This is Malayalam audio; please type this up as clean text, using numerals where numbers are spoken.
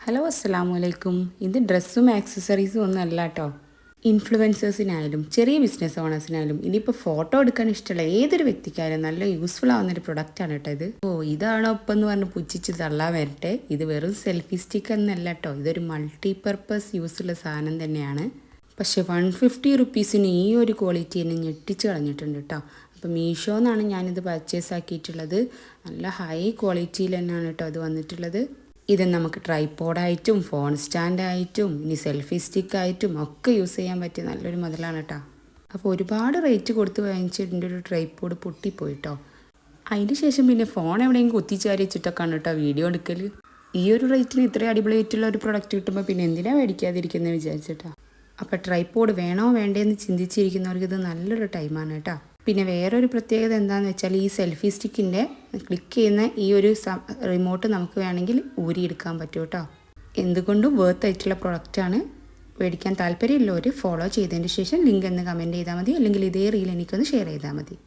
ഹലോ അസ്സലാമു അലൈക്കും. ഇത് ഡ്രസ്സും ആക്സസറീസും ഒന്നും അല്ല കേട്ടോ. ഇൻഫ്ലുവൻസേഴ്സിനായാലും ചെറിയ ബിസിനസ് ഓണേഴ്സിനായാലും ഇനിയിപ്പോൾ ഫോട്ടോ എടുക്കാൻ ഇഷ്ടമുള്ള ഏതൊരു വ്യക്തിക്കായാലും നല്ല യൂസ്ഫുൾ ആവുന്നൊരു പ്രൊഡക്റ്റാണ് കേട്ടോ ഇത്. ഇതാണോ ഇപ്പം എന്ന് പറഞ്ഞ് പുച്ഛിച്ച് തള്ളാൻ വരട്ടെ. ഇത് വെറും സെൽഫി സ്റ്റിക്ക് എന്നല്ല കേട്ടോ, ഇതൊരു മൾട്ടി പർപ്പസ് യൂസുള്ള സാധനം തന്നെയാണ്. പക്ഷേ 150 റുപ്പീസിന് ഈ ഒരു ക്വാളിറ്റി എന്നെ ഞെട്ടിച്ച് കളഞ്ഞിട്ടുണ്ട് കേട്ടോ. അപ്പോൾ മീഷോന്നാണ് ഞാനിത് പർച്ചേസ് ആക്കിയിട്ടുള്ളത്. നല്ല ഹൈ ക്വാളിറ്റിയിൽ തന്നെയാണ് കേട്ടോ അത് വന്നിട്ടുള്ളത്. ഇത് നമുക്ക് ട്രൈപോഡായിട്ടും ഫോൺ സ്റ്റാൻഡായിട്ടും ഇനി സെൽഫി സ്റ്റിക്കായിട്ടും ഒക്കെ യൂസ് ചെയ്യാൻ പറ്റിയ നല്ലൊരു മുതലാണ് കേട്ടോ. അപ്പോൾ ഒരുപാട് റേറ്റ് കൊടുത്ത് വാങ്ങിച്ചിട്ടുണ്ട് ഒരു ട്രൈപോഡ് പൊട്ടിപ്പോയിട്ടോ. അതിന് ശേഷം പിന്നെ ഫോൺ എവിടെയെങ്കിലും കുത്തിച്ചാരി വെച്ചിട്ടൊക്കെയാണ് കേട്ടോ വീഡിയോ എടുക്കൽ. ഈ ഒരു റേറ്റിന് ഇത്രയും അടിപൊളിയായിട്ടുള്ള ഒരു പ്രൊഡക്റ്റ് കിട്ടുമ്പോൾ പിന്നെ എന്തിനാണ് മേടിക്കാതിരിക്കുന്നത് വിചാരിച്ചിട്ടാ. അപ്പോൾ ട്രൈപോഡ് വേണോ വേണ്ടേന്ന് ചിന്തിച്ചിരിക്കുന്നവർക്ക് ഇത് നല്ലൊരു ടൈമാണ് കേട്ടോ. പിന്നെ വേറൊരു പ്രത്യേകത എന്താണെന്ന് വെച്ചാൽ ഈ സെൽഫി സ്റ്റിക്കിൻ്റെ ക്ലിക്ക് ചെയ്യുന്ന ഈ ഒരു റിമോട്ട് നമുക്ക് വേണമെങ്കിൽ ഊരിയെടുക്കാൻ പറ്റും കേട്ടോ. എന്തുകൊണ്ടും വേർത്ത് ആയിട്ടുള്ള പ്രൊഡക്റ്റാണ്. മേടിക്കാൻ താല്പര്യമുള്ളവർ ഫോളോ ചെയ്തതിന് ശേഷം ലിങ്ക് എന്ന് കമൻറ്റ് ചെയ്താൽ മതി, അല്ലെങ്കിൽ ഇതേ റീൽ എനിക്കൊന്ന് ഷെയർ ചെയ്താൽ മതി.